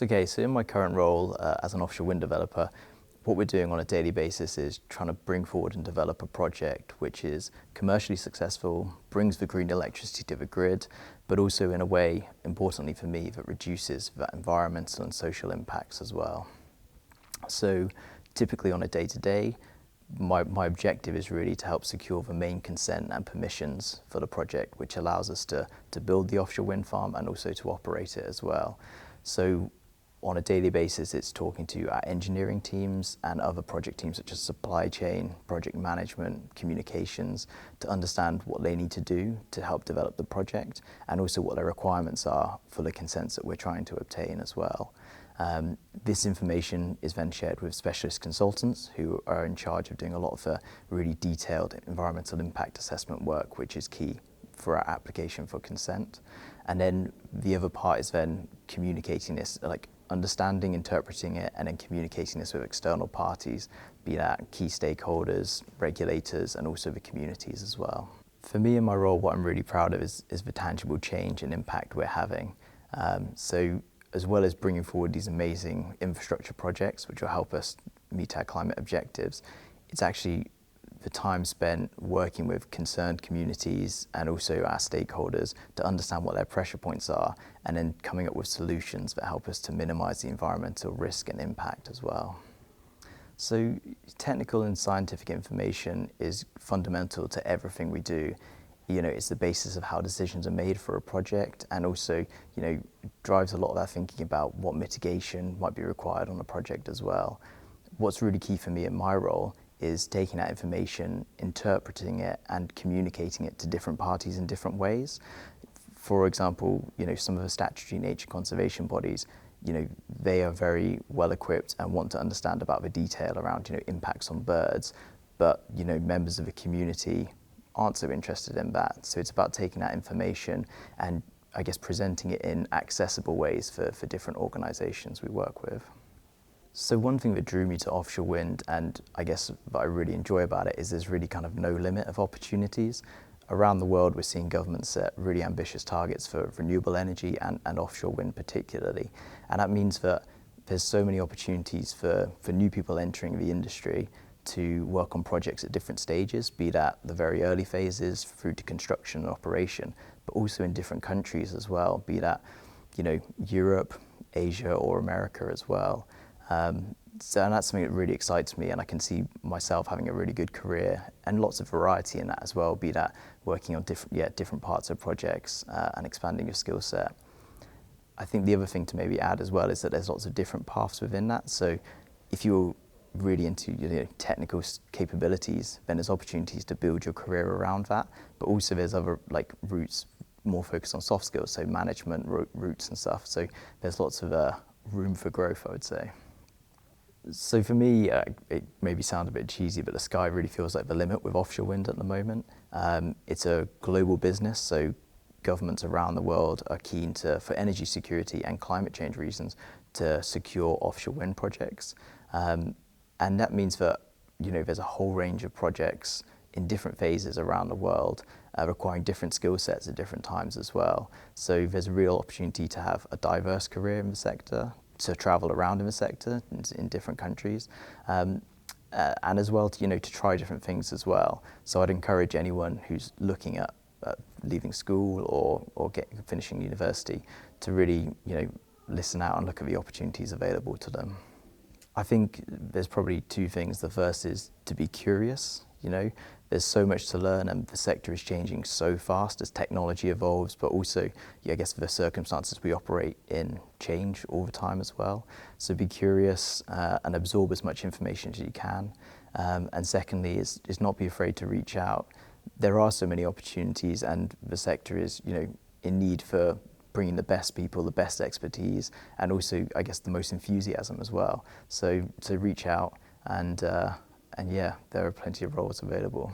Okay, so in my current role as an offshore wind developer, what we're doing on a daily basis is trying to bring forward and develop a project which is commercially successful, brings the green electricity to the grid, but also in a way, importantly for me, that reduces that environmental and social impacts as well. So typically on a day-to-day, my objective is really to help secure the main consent and permissions for the project, which allows us to build the offshore wind farm and also to operate it as well. So on a daily basis, it's talking to our engineering teams and other project teams such as supply chain, project management, communications, to understand what they need to do to help develop the project and also what their requirements are for the consents that we're trying to obtain as well. This information is then shared with specialist consultants who are in charge of doing a lot of the really detailed environmental impact assessment work, which is key for our application for consent. And then the other part is then communicating this, like understanding, interpreting it, and then communicating this with external parties, be that key stakeholders, regulators, and also the communities as well. For me in my role, what I'm really proud of is the tangible change and impact we're having. So as well as bringing forward these amazing infrastructure projects, which will help us meet our climate objectives, it's actually the time spent working with concerned communities and also our stakeholders to understand what their pressure points are and then coming up with solutions that help us to minimise the environmental risk and impact as well. So technical and scientific information is fundamental to everything we do. You know, it's the basis of how decisions are made for a project and also, you know, drives a lot of our thinking about what mitigation might be required on a project as well. What's really key for me in my role is taking that information, interpreting it and communicating it to different parties in different ways. For example, you know, some of the statutory nature conservation bodies, you know, they are very well equipped and want to understand about the detail around, you know, impacts on birds, but, you know, members of the community aren't so interested in that. So it's about taking that information and I guess presenting it in accessible ways for different organisations we work with. So one thing that drew me to offshore wind, and I guess what I really enjoy about it, is there's really kind of no limit of opportunities. Around the world, we're seeing governments set really ambitious targets for renewable energy and offshore wind particularly. And that means that there's so many opportunities for new people entering the industry to work on projects at different stages, be that the very early phases through to construction and operation, but also in different countries as well, be that, you know, Europe, Asia or America as well. And that's something that really excites me, and I can see myself having a really good career and lots of variety in that as well, be that working on different parts of projects and expanding your skill set. I think the other thing to maybe add as well is that there's lots of different paths within that. So if you're really into, you know, technical capabilities, then there's opportunities to build your career around that, but also there's other like routes more focused on soft skills, so management routes and stuff. So there's lots of room for growth, I would say. So for me, it maybe sounds a bit cheesy, but the sky really feels like the limit with offshore wind at the moment. It's a global business, so governments around the world are keen to, for energy security and climate change reasons, to secure offshore wind projects. And that means that, you know, there's a whole range of projects in different phases around the world, requiring different skill sets at different times as well. So there's a real opportunity to have a diverse career in the sector, to travel around in the sector in different countries, and as well to, you know, to try different things as well. So I'd encourage anyone who's looking at leaving school or finishing university to really, you know, listen out and look at the opportunities available to them. I think there's probably two things. The first is to be curious. You know, there's so much to learn and the sector is changing so fast as technology evolves, but also, I guess, the circumstances we operate in change all the time as well. So be curious and absorb as much information as you can. And secondly is not be afraid to reach out. There are so many opportunities and the sector is, you know, in need for bringing the best people, the best expertise, and also, I guess, the most enthusiasm as well. So reach out and yeah, there are plenty of roles available.